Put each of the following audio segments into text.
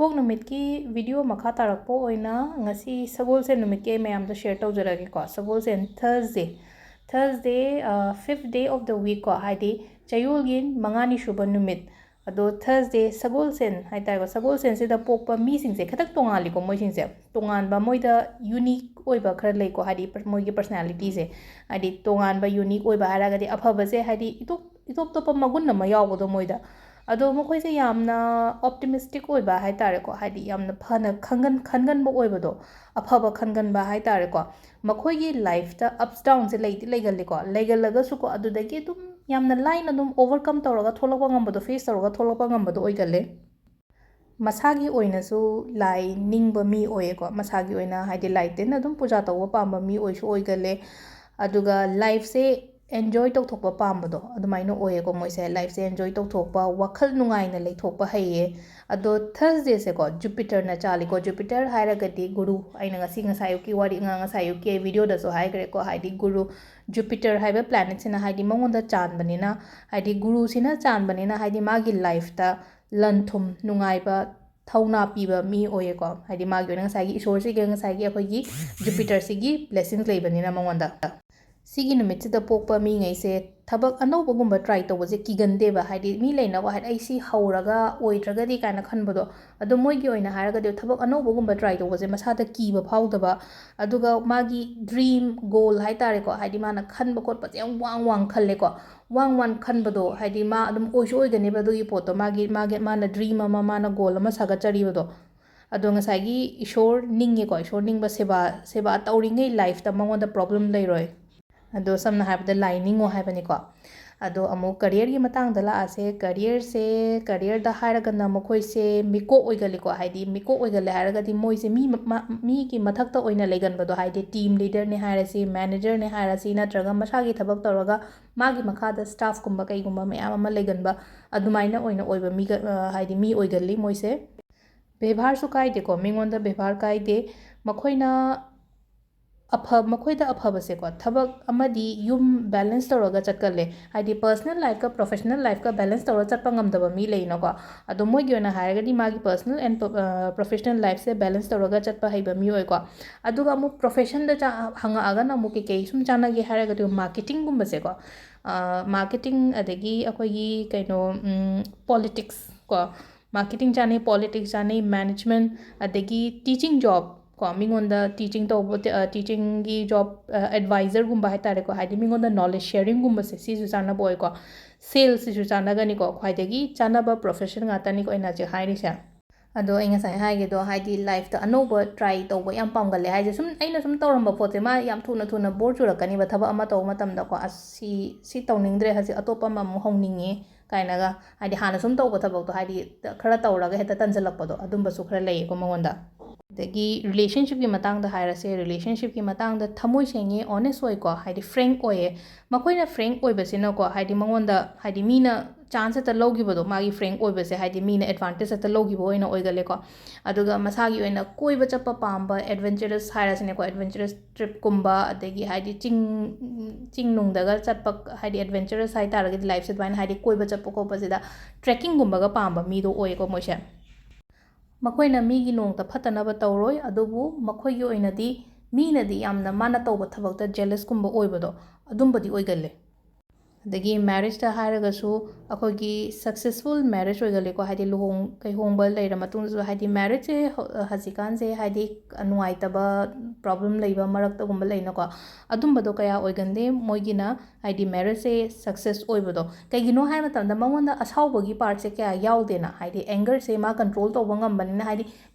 ꯏꯄꯣꯛ ꯅꯨꯃꯤꯠꯀꯤ ꯚꯤꯗꯤꯑꯣ ꯃꯈꯥ ꯇꯥꯔꯛꯄ ꯑꯣꯏꯅ ꯉꯁꯤ ꯁꯒꯣꯜꯁꯦꯟ ꯅꯨꯃꯤꯠꯀꯤ ꯑꯩ ꯃꯌꯥꯝꯗ ꯁꯦꯌꯔ ꯇꯧꯖꯔꯒꯦꯀꯣ. ꯁꯒꯣꯜꯁꯦꯟ ꯊꯔꯁꯗꯦ 5th day of the week ꯀꯣ, ꯍꯥꯏꯗꯤ ꯆꯌꯣꯜꯒꯤ 5ꯅꯤ ꯁꯨꯕ ꯅꯨꯃꯤꯠ. ꯑꯗꯣ ꯊꯔꯁꯗꯦ ꯁꯒꯣꯜꯁꯦꯟ ꯍꯥꯏꯇꯥꯔꯦꯀꯣ. ꯁꯒꯣꯜꯁꯦꯟꯁꯤꯗ ꯄꯣꯛꯄ ꯃꯤꯁꯤꯡꯁꯦ ꯈꯤꯇꯪ ꯇꯣꯡꯉꯥꯜꯂꯤꯀꯣ. ꯃꯣꯏꯁꯤꯡꯁꯦ ꯇꯣꯉꯥꯟꯕ, ꯃꯣꯏꯗ ꯌꯨꯅꯤꯛ ꯑꯣꯏꯕ ꯈꯔ ꯂꯩꯀꯣ. ꯍꯥꯏꯗꯤ ꯃꯣꯏꯒꯤ ꯄꯔꯁꯣꯅꯦꯂꯤꯇꯤꯁꯦ, ꯍꯥꯏꯗꯤ ꯇꯣꯉꯥꯟꯕ ꯌꯨꯅꯤꯛ ꯑꯣꯏꯕ ꯍꯥꯏꯔꯒꯗꯤ ꯑꯐꯕꯁꯦ, ꯍꯥꯏꯗꯤ ꯏꯇꯣꯞ ꯇꯣꯞꯄ ꯃꯒꯨꯟ ꯑꯃ ꯌꯥꯎꯕꯗꯣ ꯃꯣꯏꯗ. ꯑꯗꯣ ꯃꯈꯣꯏꯁꯦ ꯌꯥꯝꯅ ꯑꯣꯞꯇꯤꯃꯤꯁꯇꯤꯛ ꯑꯣꯏꯕ ꯍꯥꯏꯇꯥꯔꯦꯀꯣ. ꯍꯥꯏꯗꯤ ꯌꯥꯝꯅ ꯐꯅ ꯈꯟꯒꯟꯕ ꯑꯣꯏꯕꯗꯣ, ꯑꯐꯕ ꯈꯟꯒꯟꯕ ꯍꯥꯏꯇꯥꯔꯦꯀꯣ. ꯃꯈꯣꯏꯒꯤ ꯂꯥꯏꯐꯇ ꯑꯞꯁ ꯗꯥꯎꯟꯁꯦ ꯂꯩꯒꯜꯂꯤꯀꯣ. ꯂꯩꯒꯜꯂꯒꯁꯨꯀꯣ, ꯑꯗꯨꯗꯒꯤ ꯑꯗꯨꯝ ꯌꯥꯝꯅ ꯂꯥꯏꯅ ꯑꯗꯨꯝ ꯑꯣꯚꯔꯀꯝ ꯇꯧꯔꯒ ꯊꯣꯛꯂꯛꯄ ꯉꯝꯕꯗꯣ, ꯐꯦꯁ ꯇꯧꯔꯒ ꯊꯣꯛꯂꯛꯄ ꯉꯝꯕꯗꯣ ꯑꯣꯏꯒꯜꯂꯦ. ꯃꯁꯥꯒꯤ ꯑꯣꯏꯅꯁꯨ ꯂꯥꯏ ꯅꯤꯡꯕ ꯃꯤ ꯑꯣꯏꯌꯦꯀꯣ. ꯃꯁꯥꯒꯤ ꯑꯣꯏꯅ ꯍꯥꯏꯗꯤ ꯂꯥꯏ ꯇꯤꯟ ꯑꯗꯨꯝ ꯄꯨꯖꯥ ꯇꯧꯕ ꯄꯥꯝꯕ ꯃꯤ ꯑꯣꯏꯒꯜꯂꯦ. ꯑꯗꯨꯒ ꯂꯥꯏꯐꯁꯦ ꯑꯦꯟꯖꯣꯏ ꯇꯧꯊꯣꯛꯄ ꯄꯥꯝꯕꯗꯣ ꯑꯗꯨꯃꯥꯏꯅ ꯑꯣꯏꯌꯦꯀꯣ ꯃꯣꯏꯁꯦ. ꯂꯥꯏꯐꯁꯦ ꯑꯦꯟꯖꯣꯏ ꯇꯧꯊꯣꯛꯄ, ꯋꯥꯈꯜ ꯅꯨꯡꯉꯥꯏꯅ ꯂꯩꯊꯣꯛꯄ ꯍꯩꯌꯦ. ꯑꯗꯣ ꯊꯔꯁꯗꯦꯁꯦꯀꯣ ꯖꯨꯄꯤꯇꯔꯅ ꯆꯥꯜꯂꯤꯀꯣ. ꯖꯨꯄꯤꯇꯔ ꯍꯥꯏꯔꯒꯗꯤ ꯒꯨꯔꯨ. ꯑꯩꯅ ꯉꯁꯥꯏ ꯑꯌꯨꯛꯀꯤ ꯉꯁꯥꯏ ꯑꯌꯨꯛꯀꯤ ꯚꯤꯗꯤꯑꯣꯗꯁꯨ ꯍꯥꯏꯈ꯭ꯔꯦꯀꯣ. ꯍꯥꯏꯗꯤ ꯒꯨꯔꯨ, ꯖꯨꯄꯤꯇꯔ ꯍꯥꯏꯕ ꯄ꯭ꯂꯥꯅꯦꯠꯁꯤꯅ ꯍꯥꯏꯗꯤ ꯃꯉꯣꯟꯗ ꯆꯥꯟꯕꯅꯤꯅ, ꯍꯥꯏꯗꯤ ꯒꯨꯔꯨꯁꯤꯅ ꯆꯥꯟꯕꯅꯤꯅ, ꯍꯥꯏꯗꯤ ꯃꯥꯒꯤ ꯂꯥꯏꯐꯇ ꯂꯟ ꯊꯨꯝ ꯅꯨꯡꯉꯥꯏꯕ, ꯊꯧꯅꯥ ꯄꯤꯕ ꯃꯤ ꯑꯣꯏꯌꯦꯀꯣ. ꯍꯥꯏꯗꯤ ꯃꯥꯒꯤ ꯑꯣꯏꯅ ꯉꯁꯥꯏꯒꯤ ꯏꯁꯣꯔꯁꯤꯒꯤ ꯉꯁꯥꯏꯒꯤ ꯑꯩꯈꯣꯏꯒꯤ ꯖꯨꯄꯤꯇꯔꯁꯤꯒꯤ ꯕ꯭ꯂꯦꯁꯤꯡꯁ ꯂꯩꯕꯅꯤꯅ ꯃꯉꯣꯟꯗ. ꯁꯤꯒꯤ ꯅꯨꯃꯤꯠꯁꯤꯗ ꯄꯣꯛꯄ ꯃꯤꯉꯩꯁꯦ ꯊꯕꯛ ꯑꯅꯧꯕꯒꯨꯝꯕ ꯇ꯭ꯔꯥꯏ ꯇꯧꯕꯁꯦ ꯀꯤꯒꯟꯗꯦꯕ. ꯍꯥꯏꯗꯤ ꯃꯤ ꯂꯩꯅꯀꯣ, ꯍꯥꯏꯗꯤ ꯑꯩ ꯁꯤ ꯍꯧꯔꯒ ꯑꯣꯏꯗ꯭ꯔꯒꯗꯤ ꯀꯥꯏꯅ ꯈꯟꯕꯗꯣ. ꯑꯗꯣ ꯃꯣꯏꯒꯤ ꯑꯣꯏꯅ ꯍꯥꯏꯔꯒꯗꯤ ꯊꯕꯛ ꯑꯅꯧꯕꯒꯨꯝꯕ ꯇ꯭ꯔꯥꯏ ꯇꯧꯕꯁꯦ ꯃꯁꯥꯗ ꯀꯤꯕ ꯐꯥꯎꯗꯕ. ꯑꯗꯨꯒ ꯃꯥꯒꯤ ꯗ꯭ꯔꯤꯝ ꯒꯣꯜ ꯍꯥꯏꯇꯥꯔꯦꯀꯣ. ꯍꯥꯏꯗꯤ ꯃꯥꯅ ꯈꯟꯕ ꯈꯣꯠꯄꯁꯦ ꯌꯥꯝ ꯋꯥꯡ ꯈꯜꯂꯦꯀꯣ. ꯋꯥꯡ ꯈꯟꯕꯗꯣ, ꯍꯥꯏꯗꯤ ꯃꯥ ꯑꯗꯨꯝ ꯑꯣꯏꯒꯅꯦꯕ ꯑꯗꯨꯒꯤ ꯄꯣꯠꯇꯣ. ꯃꯥꯅ ꯗ꯭ꯔꯤꯝ ꯑꯃ, ꯃꯥꯅ ꯒꯣꯜ ꯑꯃ ꯁꯥꯒꯠꯆꯔꯤꯕꯗꯣ. ꯑꯗꯣ ꯉꯁꯥꯏꯒꯤ ꯏꯁꯣꯔ ꯅꯤꯡꯉꯦꯀꯣ. ꯏꯁꯣꯔ ꯅꯤꯡꯕ, ꯁꯦꯕꯥ ꯇꯧꯔꯤꯉꯩ ꯂꯥꯏꯐꯇ ꯃꯉꯣꯟda ꯄ꯭ꯔꯣꯕ꯭ꯂꯦꯝ ꯂꯩꯔꯣꯏ. ꯑꯗꯣ ꯁꯝꯅ ꯍꯥꯏꯔꯕꯗ ꯂꯥꯏ ꯅꯤꯡꯉꯣ ꯍꯥꯏꯕꯅꯤꯀꯣ. ꯑꯗꯣ ꯑꯃꯨꯛ ꯀꯔꯤꯌꯔꯒꯤ ꯃꯇꯥꯡꯗ ꯂꯥꯛꯑꯁꯦ. ꯀꯔꯤꯌꯔꯗ ꯍꯥꯏꯔꯒꯅ ꯃꯈꯣꯏꯁꯦ ꯃꯤꯀꯣꯛ ꯑꯣꯏꯒꯜꯂꯤꯀꯣ. ꯍꯥꯏꯗꯤ ꯃꯤꯀꯣꯛ ꯑꯣꯏꯒꯜꯂꯦ ꯍꯥꯏꯔꯒꯗꯤ ꯃꯣꯏꯁꯦ ꯃꯤꯒꯤ ꯃꯊꯛꯇ ꯑꯣꯏꯅ ꯂꯩꯒꯟꯕꯗꯣ. ꯍꯥꯏꯗꯤ ꯇꯤꯝ ꯂꯤꯗꯔꯅꯦ ꯍꯥꯏꯔꯁꯤ, ꯃꯦꯅꯦꯖꯔꯅꯦ ꯍꯥꯏꯔꯁꯤ, ꯅꯠꯇ꯭ꯔꯒ ꯃꯁꯥꯒꯤ ꯊꯕꯛ ꯇꯧꯔꯒ ꯃꯥꯒꯤ ꯃꯈꯥꯗ ꯁ꯭ꯇꯥꯐꯀꯨꯝꯕ ꯀꯩꯒꯨꯝꯕ ꯃꯌꯥꯝ ꯑꯃ ꯂꯩꯒꯟꯕ, ꯑꯗꯨꯃꯥꯏꯅ ꯑꯣꯏꯅ ꯑꯣꯏꯕ ꯍꯥꯏꯗꯤ ꯃꯤ ꯑꯣꯏꯒꯜꯂꯤ ꯃꯣꯏꯁꯦ. ꯕꯦꯚꯥꯔꯁꯨ ꯀꯥꯏꯗꯦꯀꯣ. ꯃꯤꯉꯣꯟꯗ ꯕꯦꯚꯥꯔ ꯀꯥꯏꯗꯦ. ꯃꯈꯣꯏꯗ ꯑꯐꯕꯁꯦꯀꯣ, ꯊꯕꯛ ꯑꯃꯗꯤ ꯌꯨꯝ ꯕꯦꯂꯦꯟꯁ ꯇꯧꯔꯒ ꯆꯠꯀꯜꯂꯦ. ꯍꯥꯏꯗꯤ ꯄꯔꯁꯅꯦꯜ ꯂꯥꯏꯐꯀ ꯄ꯭ꯔꯣꯐꯦꯁꯅꯦꯜ ꯂꯥꯏꯐꯀ ꯕꯦꯂꯦꯟꯁ ꯇꯧꯔꯒ ꯆꯠꯄ ꯉꯝꯗꯕ ꯃꯤ ꯂꯩꯅꯀꯣ. ꯑꯗꯣ ꯃꯣꯏꯒꯤ ꯑꯣꯏꯅ ꯍꯥꯏꯔꯒꯗꯤ ꯃꯥꯒꯤ ꯄꯔꯁꯅꯦꯜ ꯑꯦꯟ ꯄ꯭ꯔꯣꯐꯦꯁꯅꯦꯜ ꯂꯥꯏꯐꯁꯦ ꯕꯦꯂꯦꯟꯁ ꯇꯧꯔꯒ ꯆꯠꯄ ꯍꯩꯕ ꯃꯤ ꯑꯣꯏꯀꯣ. ꯑꯗꯨꯒ ꯑꯃꯨꯛ ꯄ꯭ꯔꯣꯐꯦꯁꯟꯗ ꯍꯪꯉꯛꯑꯒꯅ ꯑꯃꯨꯛ ꯀꯩ ꯁꯨꯝ ꯆꯥꯟꯅꯒꯦ ꯍꯥꯏꯔꯒꯗꯤ ꯃꯥꯔꯀꯦꯇꯤꯡꯒꯨꯝꯕꯁꯦꯀꯣ. ꯃꯥꯔꯀꯦꯇꯤꯡ, ꯑꯗꯒꯤ ꯑꯩꯈꯣꯏꯒꯤ ꯄꯣꯂꯤꯇꯤꯛꯁ ꯀꯣ. ꯃꯥꯔꯀꯦꯇꯤꯡ ꯆꯥꯅꯩ, ꯄꯣꯂꯤꯇꯤꯛꯁ ꯆꯥꯅꯩ, ꯃꯦꯅꯦꯖꯃꯦꯟ, ꯑꯗꯒꯤ ꯇꯤꯆꯤꯡ ꯖꯣꯕ ꯀꯣ. ꯃꯤꯉꯣꯟꯗ ꯇꯤꯆꯤꯡ ꯇꯧꯕ, ꯇꯤꯆꯤꯡꯒꯤ ꯖꯣꯕ, ꯑꯦꯗꯚꯥꯏꯖꯔꯒꯨꯝꯕ ꯍꯥꯏꯇꯥꯔꯦꯀꯣ. ꯍꯥꯏꯗꯤ ꯃꯤꯉꯣꯟꯗ ꯅꯣꯂꯦꯖ ꯁꯦꯌꯔꯤꯡꯒꯨꯝꯕꯁꯦ, ꯁꯤꯁꯨ ꯆꯥꯟꯅꯕ ꯑꯣꯏꯀꯣ. ꯁꯦꯜꯁꯁꯤꯁꯨ ꯆꯥꯟꯅꯒꯅꯤꯀꯣ. ꯈ꯭ꯋꯥꯏꯗꯒꯤ ꯆꯥꯟꯅꯕ ꯄ꯭ꯔꯣꯐꯦꯁꯟ ꯉꯥꯛꯇꯅꯤꯀꯣ ꯑꯩꯅ ꯍꯧꯖꯤꯛ ꯍꯥꯏꯔꯤꯁꯦ. ꯑꯗꯣ ꯑꯩ ꯉꯁꯥꯏ ꯍꯥꯏꯒꯦꯗꯣ, ꯍꯥꯏꯗꯤ ꯂꯥꯏꯐꯇ ꯑꯅꯧꯕ ꯇ꯭ꯔꯥꯏ ꯇꯧꯕ ꯌꯥꯝ ꯄꯥꯝꯒꯜꯂꯦ ꯍꯥꯏꯁꯦ. ꯑꯩꯅ ꯁꯨꯝ ꯇꯧꯔꯝꯕ ꯄꯣꯠꯁꯦ ꯃꯥ ꯌꯥꯝ ꯊꯨꯅ ꯕꯣꯔ ꯆꯨꯔꯛꯀꯅꯤꯕ ꯊꯕꯛ ꯑꯃ ꯇꯧꯕ ꯃꯇꯝꯗꯀꯣ. ꯑꯁ ꯁꯤ ꯇꯧꯅꯤꯡꯗ꯭ꯔꯦ, ꯍꯧꯖꯤꯛ ꯑꯇꯣꯞꯄ ꯑꯃ ꯑꯃꯨꯛ ꯍꯧꯅꯤꯡꯉꯦ ꯀꯥꯏꯅꯒ. ꯍꯥꯏꯗꯤ ꯍꯥꯟꯅ ꯁꯨꯝ ꯇꯧꯕ ꯊꯕꯛꯇꯣ, ꯍꯥꯏꯗꯤ ꯈꯔ ꯇꯧꯔꯒ ꯍꯦꯛꯇ ꯇꯟꯁꯤꯜꯂꯛꯄꯗꯣ, ꯑꯗꯨꯝꯕꯁꯨ ꯈꯔ ꯂꯩꯌꯦꯀꯣ ꯃꯉꯣꯟꯗ. ꯑꯗꯒꯤ ꯔꯤꯂꯦꯁꯟꯁꯤꯞꯀꯤ ꯃꯇꯥꯡꯗ ꯍꯥꯏꯔꯁꯦ. ꯔꯤꯂꯦꯁꯟꯁꯤꯞꯀꯤ ꯃꯇꯥꯡꯗ ꯊꯃꯣꯏ ꯁꯦꯡꯉꯦ, ꯑꯣꯅꯦꯁ ꯑꯣꯏꯀꯣ. ꯍꯥꯏꯗꯤ ꯐ꯭ꯔꯦꯡꯛ ꯑꯣꯏꯌꯦ. ꯃꯈꯣꯏꯅ ꯐ꯭ꯔꯦꯡꯛ ꯑꯣꯏꯕꯁꯤꯅꯀꯣ, ꯍꯥꯏꯗꯤ ꯃꯉꯣꯟꯗ, ꯍꯥꯏꯗꯤ ꯃꯤꯅ ꯆꯥꯟꯁ ꯍꯦꯛꯇ ꯂꯧꯈꯤꯕꯗꯣ, ꯃꯥꯒꯤ ꯐ꯭ꯔꯦꯡꯛ ꯑꯣꯏꯕꯁꯦ, ꯍꯥꯏꯗꯤ ꯃꯤꯅ ꯑꯦꯗꯚꯥꯟꯇꯦꯖ ꯍꯦꯛꯇ ꯂꯧꯈꯤꯕ ꯑꯣꯏꯅ ꯑꯣꯏꯒꯜꯂꯦꯀꯣ. ꯑꯗꯨꯒ ꯃꯁꯥꯒꯤ ꯑꯣꯏꯅ ꯀꯣꯏꯕ ꯆꯠꯄ ꯄꯥꯝꯕ, ꯑꯦꯗꯚꯦꯟꯆꯔꯁ ꯍꯥꯏꯔꯁꯤꯅꯦꯀꯣ. ꯑꯦꯗꯚꯦꯟꯆꯔꯁ ꯇ꯭ꯔꯤꯞꯀꯨꯝꯕ, ꯑꯗꯒꯤ ꯍꯥꯏꯗꯤ ꯆꯤꯡꯅꯨꯡꯗꯒꯆꯠꯄ, ꯍꯥꯏꯗꯤ ꯑꯦꯗꯚꯦꯟꯆꯔꯁ ꯍꯥꯏꯇꯥꯔꯒꯗꯤ ꯂꯥꯏꯐꯁꯦ ꯑꯗꯨꯃꯥꯏꯅ, ꯍꯥꯏꯗꯤ ꯀꯣꯏꯕ ꯆꯠꯄ ꯈꯣꯠꯄꯁꯤꯗ ꯇ꯭ꯔꯦꯛꯀꯤꯡꯒꯨꯝꯕꯒ ꯄꯥꯝꯕ ꯃꯤꯗꯣ ꯑꯣꯏꯌꯦꯀꯣ ꯃꯣꯏꯁꯦ. ꯃꯈꯣꯏꯅ ꯃꯤꯒꯤ ꯅꯣꯡꯇ ꯐꯠꯇꯅꯕ ꯇꯧꯔꯣꯏ. ꯑꯗꯨꯕꯨ ꯃꯈꯣꯏꯒꯤ ꯑꯣꯏꯅꯗꯤ ꯃꯤꯅꯗꯤ ꯌꯥꯝꯅ ꯃꯥꯅ ꯇꯧꯕ ꯊꯕꯛꯇ ꯖꯦꯂꯁꯀꯨꯝꯕ ꯑꯣꯏꯕꯗꯣ, ꯑꯗꯨꯝꯕꯗꯤ ꯑꯣꯏꯒꯜꯂꯦ. ꯑꯗꯒꯤ ꯃꯦꯔꯤꯖꯇ ꯍꯥꯏꯔꯒꯁꯨ ꯑꯩꯈꯣꯏꯒꯤ ꯁꯛꯁꯦꯁꯐꯨꯜ ꯃꯦꯔꯤꯖ ꯑꯣꯏꯒꯜꯂꯦꯀꯣ. ꯍꯥꯏꯗꯤ ꯀꯩꯍꯣꯡꯕ ꯂꯩꯔ ꯃꯇꯨꯡꯗꯁꯨ, ꯍꯥꯏꯗꯤ ꯃꯦꯔꯤꯖꯁꯦ ꯍꯧꯖꯤꯛꯀꯥꯟꯁꯦ, ꯍꯥꯏꯗꯤ ꯅꯨꯡꯉꯥꯏꯇꯕ, ꯄ꯭ꯔꯣꯕ꯭ꯂꯦꯝ ꯂꯩꯕ ꯃꯔꯛꯇꯒꯨꯝꯕ ꯂꯩꯅꯀꯣ. ꯑꯗꯨꯝꯕꯗꯣ ꯀꯌꯥ ꯑꯣꯏꯒꯟꯗꯦ ꯃꯣꯏꯒꯤꯅ. ꯍꯥꯏꯗꯤ ꯃꯦꯔꯤꯖꯁꯦ ꯁꯛꯁꯦꯁ ꯑꯣꯏꯕꯗꯣ ꯀꯩꯒꯤꯅꯣ ꯍꯥꯏꯕ ꯃꯇꯝꯗ ꯃꯉꯣꯟꯗ ꯑꯁꯥꯎꯕꯒꯤ ꯄꯥꯔꯠꯁꯦ ꯀꯌꯥ ꯌꯥꯎꯗꯦꯅ. ꯍꯥꯏꯗꯤ ꯑꯦꯡꯒꯔꯁꯦ ꯃꯥ ꯀꯟꯇ꯭ꯔꯣꯜ ꯇꯧꯕ ꯉꯝꯕꯅꯤꯅ. ꯍꯥꯏꯗꯤ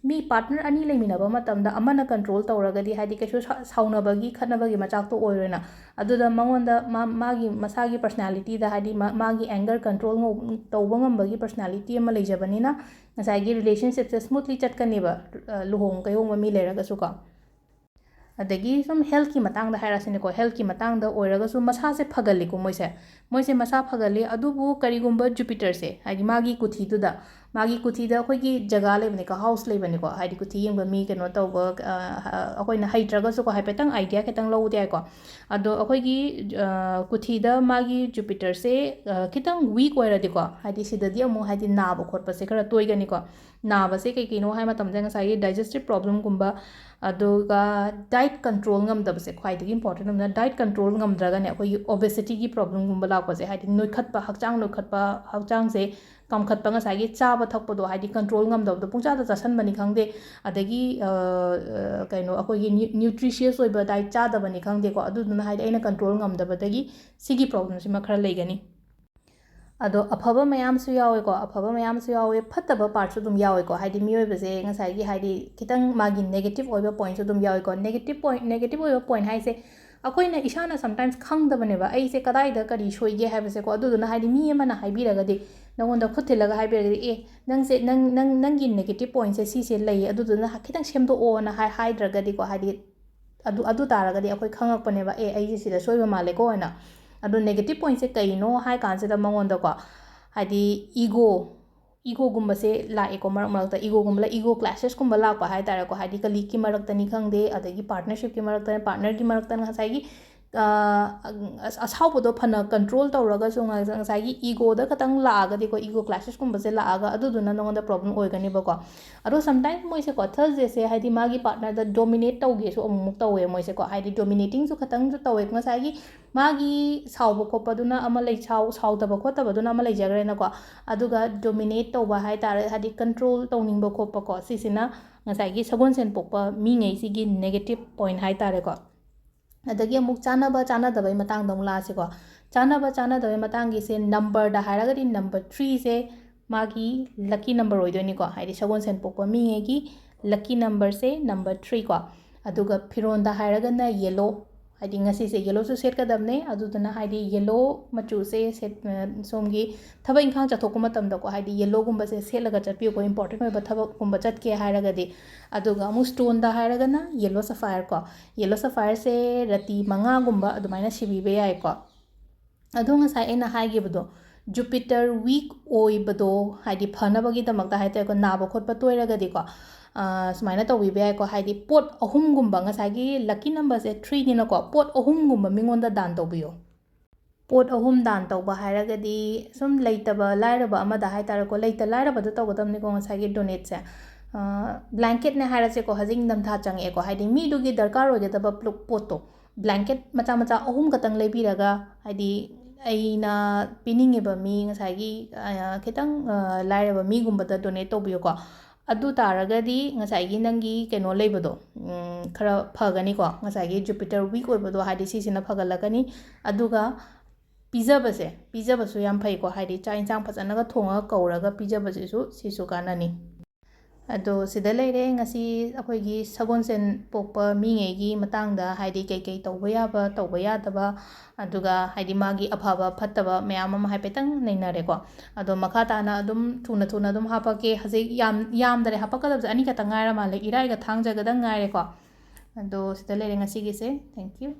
ꯄꯥꯔꯠꯅꯔ ꯑꯅꯤ ꯂꯩꯃꯤꯟꯅꯕ ꯃꯇꯝꯗ ꯑꯃꯅ ꯀꯟꯇ꯭ꯔꯣल ꯇꯧꯔꯒꯗꯤ, ꯍꯥꯏꯗꯤ ꯀꯩꯁꯨ ꯁꯥꯎꯅꯕꯒꯤ, ꯈꯠꯅꯕꯒꯤ ꯃꯆꯥꯛꯇꯣ ꯑꯣꯏꯔꯣꯏꯅ. ꯑꯗꯨꯗ ꯃꯉꯣꯟꯗ ꯃꯁꯥꯒꯤ ꯄꯔꯁꯅꯦꯂꯤꯇꯤꯗ, ꯍꯥꯏꯗꯤ ꯃꯥꯒꯤ ꯑꯦꯡꯒꯔ ꯀꯟꯇ꯭ꯔꯣꯜ ꯇꯧꯕ ꯉꯝꯕꯒꯤ ꯄꯔꯁꯅꯦꯂꯤꯇꯤ ꯑꯃ ꯂꯩꯖꯕꯅꯤꯅ ꯉꯁꯥꯏꯒꯤ ꯔꯤꯂꯦꯁꯟꯁꯤꯞꯁꯦ ꯁ꯭ꯃꯨꯠꯂꯤ ꯆꯠꯀꯅꯦꯕ, ꯀꯩꯍꯣꯡꯕ ꯃꯤ ꯂꯩꯔꯒꯁꯨꯀꯣ. ꯑꯗꯒꯤ ꯁꯨꯝ ꯍꯦꯜꯊꯀꯤ ꯃꯇꯥꯡꯗ ꯍꯥꯏꯔꯁꯤꯅꯦꯀꯣ. ꯍꯦꯜꯊꯀꯤ ꯃꯇꯥꯡꯗ ꯑꯣꯏꯔꯒꯁꯨ ꯃꯁꯥꯁꯦ ꯐꯒꯜꯂꯤꯀꯣ ꯃꯣꯏꯁꯦ ꯃꯁꯥ ꯐꯒꯜꯂꯤ. ꯑꯗꯨꯕꯨ ꯀꯔꯤꯒꯨꯝꯕ ꯖꯨꯄꯤꯇꯔꯁꯦ, ꯍꯥꯏꯗꯤ ꯃꯥꯒꯤ ꯀꯨꯊꯤꯗꯨꯗ ꯃꯥꯒꯤ ꯀꯨꯊꯤꯗ ꯑꯩꯈꯣꯏꯒꯤ ꯖꯒꯥ ꯂꯩꯕꯅꯤꯀꯣ ꯍꯥꯎꯁ ꯂꯩꯕꯅꯤꯀꯣ ꯍꯥꯏꯗꯤ ꯀꯨꯊꯤ ꯌꯦꯡꯕ ꯃꯤ ꯀꯩꯅꯣ ꯇꯧꯕ ꯑꯩꯈꯣꯏꯅ ꯍꯩꯇ꯭ꯔꯒꯁꯨꯀꯣ ꯍꯥꯏꯐꯦꯠꯇꯪ ꯑꯥꯏꯗꯤꯌꯥ ꯈꯤꯇꯪ ꯂꯧꯕꯗꯤ ꯌꯥꯏꯀꯣ ꯑꯗꯣ ꯑꯩꯈꯣꯏꯒꯤ ꯀꯨꯊꯤꯗ ꯃꯥꯒꯤ ꯖꯨꯄꯤꯇꯔꯁꯦ ꯈꯤꯇꯪ ꯋꯤꯛ ꯑꯣꯏꯔꯗꯤꯀꯣ ꯍꯥꯏꯗꯤ ꯁꯤꯗꯗꯤ ꯑꯃꯨꯛ ꯍꯥꯏꯗꯤ ꯅꯥꯕ ꯈꯣꯠꯄꯁꯦ ꯈꯔ ꯇꯣꯏꯒꯅꯤꯀꯣ ꯅꯥꯕꯁꯦ ꯀꯩꯀꯩꯅꯣ ꯍꯥꯏ ꯃꯇꯝꯗ ꯉꯁꯥꯏꯒꯤ ꯗꯥꯏꯖꯦꯁꯇꯤቭ ꯄ꯭ꯔꯣꯕ꯭ꯂꯦꯝꯒꯨꯝꯕ ꯑꯗꯨꯒ ꯗꯥꯏꯠ ꯀꯟꯇ꯭ꯔꯣꯜ ꯉꯝꯗꯕꯁꯦ ꯈ꯭ꯋꯥꯏꯗꯒꯤ ꯏꯝꯄꯣꯔꯇꯦꯟ ꯑꯃꯅ ꯗꯥꯏꯠ ꯀꯟꯇ꯭ꯔꯣꯜ ꯉꯝꯗ꯭ꯔꯒꯅꯦ ꯑꯩꯈꯣꯏꯒꯤ ꯑꯣꯕꯦꯁꯤꯇꯤꯒꯤ ꯄ꯭ꯔꯣꯕ꯭ꯂꯦꯝꯒꯨꯝꯕ ꯂꯥꯛꯄꯁꯦ ꯍꯥꯏꯗꯤ ꯅꯣꯏꯈꯠꯄ ꯍꯛꯆꯥꯡ ꯅꯣꯏꯈꯠꯄ ꯍꯛꯆꯥꯡꯁꯦ ꯀꯥꯝꯈꯠꯄ ꯉꯁꯥꯏꯒꯤ ꯆꯥꯕ ꯊꯛꯄꯗꯣ ꯍꯥꯏꯗꯤ ꯀꯟꯇ꯭ꯔꯣꯜ ꯉꯝꯗꯕꯗꯣ ꯄꯨꯡꯆꯥꯗ ꯆꯥꯁꯟꯕꯅꯤ ꯈꯪꯗꯦ ꯑꯗꯒꯤ ꯀꯩꯅꯣ ꯑꯩꯈꯣꯏꯒꯤ ꯅ꯭ꯌꯨꯇ꯭ꯔꯤꯁꯤꯌꯁ ꯑꯣꯏꯕ ꯗꯥꯏꯠ ꯆꯥꯗꯕꯅꯤ ꯈꯪꯗꯦꯀꯣ ꯑꯗꯨꯗꯨꯅ ꯍꯥꯏꯗꯤ ꯑꯩꯅ ꯀꯟꯇ꯭ꯔꯣꯜ ꯉꯝꯗꯕꯗꯒꯤ ꯁꯤꯒꯤ ꯄ꯭ꯔꯣꯕ꯭ꯂꯦꯝꯁꯤꯃ ꯈꯔ ꯂꯩꯒꯅꯤ ꯑꯗꯣ ꯑꯐꯕ ꯃꯌꯥꯝꯁꯨ ꯌꯥꯎꯋꯦꯀꯣ ꯑꯐꯕ ꯃꯌꯥꯝꯁꯨ ꯌꯥꯎꯋꯦ ꯐꯠꯇꯕ ꯄꯥꯔꯠꯁꯨ ꯑꯗꯨꯝ ꯌꯥꯎꯋꯦꯀꯣ ꯍꯥꯏꯗꯤ ꯃꯤꯑꯣꯏꯕꯁꯦ ꯉꯁꯥꯏꯒꯤ ꯍꯥꯏꯗꯤ ꯈꯤꯇꯪ ꯃꯥꯒꯤ ꯅꯦꯒꯦꯇꯤቭ ꯑꯣꯏꯕ ꯄꯣꯏꯟꯠꯁꯨ ꯑꯗꯨꯝ ꯌꯥꯎꯋꯦꯀꯣ ꯅꯦꯒꯦꯇꯤቭ ꯑꯣꯏꯕ ꯄꯣꯏꯟꯠ ꯍꯥꯏꯁꯦ ꯑꯩꯈꯣꯏꯅ ꯏꯁꯥꯅ ꯁꯝꯇꯥꯏꯝꯁ ꯈꯪꯗꯕꯅꯦꯕ ꯑꯩꯁꯦ ꯀꯗꯥꯏꯗ ꯀꯔꯤ ꯁꯣꯏꯒꯦ ꯍꯥꯏꯕꯁꯦꯀꯣ ꯑꯗꯨꯗꯨꯅ ꯍꯥꯏꯗꯤ ꯃꯤ ꯑꯃꯅ ꯍꯥꯏꯕꯤꯔꯒꯗꯤ ꯅꯪꯉꯣꯟꯗ ꯈꯨꯠ ꯊꯤꯜꯂꯒ ꯍꯥꯏꯕꯤꯔꯒꯗꯤ ꯑꯦ ꯅꯪꯒꯤ ꯅꯦꯒꯦꯇꯤቭ ꯄꯣꯏꯟꯠꯁꯦ ꯁꯤꯁꯦ ꯂꯩꯌꯦ ꯑꯗꯨꯗꯨꯅ ꯈꯤꯇꯪ ꯁꯦꯝꯗꯣꯛꯑꯣꯅ ꯍꯥꯏꯗ꯭ꯔꯒꯗꯤꯀꯣ ꯍꯥꯏꯗꯤ ꯑꯗꯨ ꯇꯥꯔꯒꯗꯤ ꯑꯩꯈꯣꯏ ꯈꯪꯉꯛꯄꯅꯦꯕ ꯑꯦ ꯑꯩꯁꯦ ꯁꯤꯗ ꯁꯣꯏꯕ ꯃꯥꯜꯂꯦꯀꯣ ꯍꯥꯏꯅ ꯑꯗꯣ ꯅꯦꯒꯦꯇꯤቭ ꯄꯣꯏꯟꯠꯁꯦ ꯀꯩꯅꯣ ꯍꯥꯏ ꯀꯥꯟꯁꯤꯗ ꯃꯉꯣꯟꯗꯀꯣ ꯍꯥꯏꯗꯤ ꯏꯒꯣꯒꯨꯝꯕꯁꯦ ꯂꯥꯛꯑꯦꯀꯣ ꯃꯔꯛ ꯃꯔꯛꯇ ꯏꯒꯣ ꯀ꯭ꯂꯥꯁꯦꯁꯀꯨꯝꯕ ꯂꯥꯛꯄ ꯍꯥꯏ ꯇꯥꯔꯦꯀꯣ ꯍꯥꯏꯗꯤ ꯀꯂꯤꯛꯀꯤ ꯃꯔꯛꯇꯅꯤ ꯈꯪꯗꯦ ꯑꯗꯒꯤ ꯄꯥꯔꯠꯅꯔꯁꯤꯞꯀꯤ ꯃꯔꯛꯇ ꯄꯥꯔꯠꯅꯔꯒꯤ ꯃꯔꯛꯇ ꯉꯁꯥꯏꯒꯤ ꯑꯁꯥꯎꯕꯗꯣ ꯐꯅ ꯀꯟꯇ꯭ꯔꯣꯜ ꯇꯧꯔꯒꯁꯨ ꯉꯁꯥꯏꯒꯤ ꯏꯒꯣꯗ ꯈꯇꯪ ꯂꯥꯛꯑꯒꯗꯤꯀꯣ ꯏꯒो ꯀ꯭ꯂꯥꯁꯦꯁꯀꯨꯝꯕꯁꯦ ꯂꯥꯛꯑꯒ ꯑꯗꯨꯗꯨꯅ ꯅꯉꯣꯟꯗ ꯄ꯭ꯔꯣꯕ꯭ꯂꯦꯝ ꯑꯣꯏꯒꯅꯤꯕꯀꯣ ꯑꯗꯣ ꯁꯝꯇꯥꯏꯝꯁ ꯃꯣꯏꯁꯦꯀꯣ ꯊꯔꯁꯗꯦꯁꯦ ꯍꯥꯏꯗꯤ ꯃꯥꯒꯤ ꯄꯥꯔꯠꯅꯔꯗ ꯗꯣꯃꯤꯅꯦꯠ ꯇꯧꯒꯦꯁꯨ ꯑꯃꯨꯛꯃꯨꯛ ꯇꯧꯋꯦ ꯃꯣꯏꯁꯦꯀꯣ ꯍꯥꯏꯗꯤ ꯗꯣꯃꯤꯅꯦꯇꯤꯡꯁꯨ ꯈꯇꯪꯁꯨ ꯇꯧꯋꯦ ꯉꯁꯥꯏꯒꯤ ꯃꯥꯒꯤ ꯁꯥꯎꯕ ꯈꯣꯠꯄꯗꯨꯅ ꯑꯃ ꯁꯥꯎꯗꯕ ꯈꯣꯠꯇꯕꯗꯨꯅ ꯑꯃ ꯂꯩꯖꯈ꯭ꯔꯦꯅꯀꯣ ꯑꯗꯨꯒ ꯗꯣꯃꯤꯅꯦꯠ ꯇꯧꯕ ꯍꯥꯏ ꯇꯥꯔꯦ ꯍꯥꯏꯗꯤ ꯀꯟꯇ꯭ꯔꯣल ꯇꯧꯅꯤꯡꯕ ꯈꯣꯠꯄꯀꯣ ꯁꯤꯁꯤꯅ ꯉꯁꯥꯏꯒꯤ ꯁꯒꯣꯜꯁꯦꯟ ꯄꯣꯛꯄ ꯃꯤꯉꯩꯁꯤꯒꯤ ꯅꯦꯒꯦꯇꯤቭ ꯄꯣꯏꯟꯠ ꯍꯥꯏ ꯇꯥꯔꯦꯀꯣ ꯑꯗꯒꯤ ꯑꯃꯨꯛ ꯆꯥꯟꯅꯕ ꯆꯥꯟꯅꯗꯕꯩ ꯃꯇꯥꯡꯗ ꯑꯃꯨꯛ ꯂꯥꯛꯑꯁꯤꯀꯣ ꯆꯥꯟꯅꯕ ꯆꯥꯟꯅꯗꯕꯩ ꯃꯇꯥꯡꯒꯤꯁꯦ ꯅꯝꯕꯔꯗ ꯍꯥꯏꯔꯒꯗꯤ ꯅꯝꯕꯔ 3ꯁꯦ ꯃꯥꯒꯤ ꯂꯛꯀꯤ ꯅꯝꯕꯔ ꯑꯣꯏꯗꯣꯏꯅꯤꯀꯣ ꯍꯥꯏꯗꯤ ꯁꯒꯣꯜꯁꯦꯟ ꯄꯣꯛꯄ ꯃꯤꯉꯩꯒꯤ ꯂꯛꯀꯤ ꯅꯝꯕꯔꯁꯦ ꯅꯝꯕꯔ 3 ꯀꯣ ꯑꯗꯨꯒ ꯐꯤꯔꯣꯟꯗ ꯍꯥꯏꯔꯒꯅ ꯌꯦꯜꯂꯣ ꯍꯥꯏꯗꯤ ꯉꯁꯤꯁꯦ ꯌꯦꯜꯂꯣꯁꯨ ꯁꯦꯠꯀꯗꯕꯅꯦ ꯑꯗꯨꯗꯨꯅ ꯍꯥꯏꯗꯤ ꯌꯦꯜꯂꯣ ꯃꯆꯨꯁꯦ ꯁꯣꯝꯒꯤ ꯊꯕꯛ ꯏꯪꯈꯥꯡ ꯆꯠꯊꯣꯛꯄ ꯃꯇꯝꯗꯀꯣ ꯍꯥꯏꯗꯤ ꯌꯦꯜꯂꯣꯒꯨꯝꯕꯁꯦ ꯁꯦꯠꯂꯒ ꯆꯠꯄꯤꯌꯨꯀꯣ ꯏꯝꯄꯣꯔꯇꯦꯟ ꯑꯣꯏꯕ ꯊꯕꯛꯀꯨꯝꯕ ꯆꯠꯀꯦ ꯍꯥꯏꯔꯒꯗꯤ ꯑꯗꯨꯒ ꯑꯃꯨꯛ ꯁ꯭ꯇꯣꯟꯗ ꯍꯥꯏꯔꯒꯅ ꯌꯦꯜꯂꯣ ꯁꯐꯥꯏꯔ ꯀꯣ ꯌꯦꯜꯂꯣ ꯁꯐꯥꯏꯔꯁꯦ ꯔꯇꯤ 5ꯒꯨꯝꯕ ꯑꯗꯨꯃꯥꯏꯅ ꯁꯤꯕꯤꯕ ꯌꯥꯏꯀꯣ ꯑꯗꯣ ꯉꯁꯥꯏ ꯑꯩꯅ ꯍꯥꯏꯈꯤꯕꯗꯣ ꯖꯨꯄꯤꯇꯔ ꯋꯤꯛ ꯑꯣꯏꯕꯗꯣ ꯍꯥꯏꯗꯤ ꯐꯅꯕꯒꯤꯗꯃꯛꯇ ꯍꯥꯏꯇꯥꯔꯦꯀꯣ ꯅꯥꯕ ꯈꯣꯠꯄ ꯇꯣꯏꯔꯒꯗꯤꯀꯣ ꯁꯨꯃꯥꯏꯅ ꯇꯧꯕꯤꯕ ꯌꯥꯏꯀꯣ ꯍꯥꯏꯗꯤ ꯄꯣꯠ 3ꯒꯨꯝꯕ ꯉꯁꯥꯏꯒꯤ ꯂꯛꯀꯤ ꯅꯝꯕꯔꯁꯦ 3ꯅꯤꯅꯀꯣ ꯄꯣꯠ 3ꯒꯨꯝꯕ ꯃꯤꯉꯣꯟꯗ ꯗꯥꯟ ꯇꯧꯕꯤꯌꯣ ꯄꯣꯠ 3 ꯗꯥꯟ ꯇꯧꯕ ꯍꯥꯏꯔꯒꯗꯤ ꯁꯨꯝ ꯂꯩꯇꯕ ꯂꯥꯏꯔꯕ ꯑꯃꯗ ꯍꯥꯏꯇꯥꯔꯦꯀꯣ ꯂꯩꯇ ꯂꯥꯏꯔꯕꯗ ꯇꯧꯒꯗꯕꯅꯤꯀꯣ ꯉꯁꯥꯏꯒꯤ ꯗꯣꯅꯦꯠꯁꯦ ꯕ꯭ꯂꯥꯡꯀꯦꯠꯅꯦ ꯍꯥꯏꯔꯁꯦꯀꯣ ꯍꯧꯖꯤꯛ ꯅꯤꯡꯊꯝꯊꯥ ꯆꯪꯉꯛꯑꯦꯀꯣ ꯍꯥꯏꯗꯤ ꯃꯤꯗꯨꯒꯤ ꯗꯔꯀꯥꯔ ꯑꯣꯏꯒꯗꯕ ꯄꯣꯠꯇꯣ ꯕ꯭ꯂꯥꯡꯀꯦꯠ ꯃꯆꯥ ꯃꯆꯥ 3 ꯈꯛꯇꯪ ꯂꯩꯕꯤꯔꯒ ꯍꯥꯏꯗꯤ ꯑꯩꯅ ꯄꯤꯅꯤꯡꯉꯤꯕ ꯃꯤ ꯉꯁꯥꯏꯒꯤ ꯈꯤꯇꯪ ꯂꯥꯏꯔꯕ ꯃꯤꯒꯨꯝꯕꯗ ꯗꯣꯅꯦꯠ ꯇꯧꯕꯤꯌꯨꯀꯣ ꯑꯗꯨ ꯇꯥꯔꯒꯗꯤ ꯉꯁꯥꯏꯒꯤ ꯅꯪꯒꯤ ꯀꯩꯅꯣ ꯂꯩꯕꯗꯣ ꯈꯔ ꯐꯒꯅꯤꯀꯣ ꯉꯁꯥꯏꯒꯤ ꯖꯨꯄꯤꯇꯔ ꯋꯤꯛ ꯑꯣꯏꯕꯗꯣ ꯍꯥꯏꯗꯤ ꯁꯤꯁꯤꯅ ꯐꯒꯠꯂꯛꯀꯅꯤ ꯑꯗꯨꯒ ꯄꯤꯖꯕꯁꯨ ꯌꯥꯝ ꯐꯩꯀꯣ ꯍꯥꯏꯗꯤ ꯆꯥꯛ ꯏꯟꯁꯥꯡ ꯐꯖꯅꯒ ꯊꯣꯡꯉꯒ ꯀꯧꯔꯒ ꯄꯤꯖꯕꯁꯤꯁꯨ ꯁꯤꯁꯨ ꯀꯥꯟꯅꯅꯤ ꯑꯗꯣ ꯁꯤꯗ ꯂꯩꯔꯦ ꯉꯁꯤ ꯑꯩꯈꯣꯏꯒꯤ ꯁꯒꯣꯜꯁꯦꯟ ꯄꯣꯛꯄ ꯃꯤꯉꯩꯒꯤ ꯃꯇꯥꯡꯗ ꯍꯥꯏꯗꯤ ꯀꯩꯀꯩ ꯇꯧꯕ ꯌꯥꯕ ꯇꯧꯕ ꯌꯥꯗꯕ ꯑꯗꯨꯒ ꯍꯥꯏꯗꯤ ꯃꯥꯒꯤ ꯑꯐꯕ ꯐꯠꯇꯕ ꯃꯌꯥꯝ ꯑꯃ ꯍꯥꯏꯐꯦꯠꯇꯪ ꯅꯩꯅꯔꯦꯀꯣ ꯑꯗꯣ ꯃꯈꯥ ꯇꯥꯅ ꯑꯗꯨꯝ ꯊꯨꯅ ꯑꯗꯨꯝ ꯍꯥꯞꯄꯛꯀꯦ ꯍꯧꯖꯤꯛ ꯌꯥꯝꯗꯔꯦ ꯍꯥꯞꯄꯛꯀꯗꯕꯁꯦ 2 ꯈꯛꯇꯪ ꯉꯥꯏꯔ ꯃꯥꯜꯂꯦ ꯏꯔꯥꯏꯒ ꯊꯥꯡꯖꯒꯗꯪ ꯉꯥꯏꯔꯦꯀꯣ ꯑꯗꯣ ꯁꯤꯗ ꯂꯩꯔꯦ ꯉꯁꯤꯒꯤꯁꯦ ꯊꯦꯡꯛ ꯌꯨ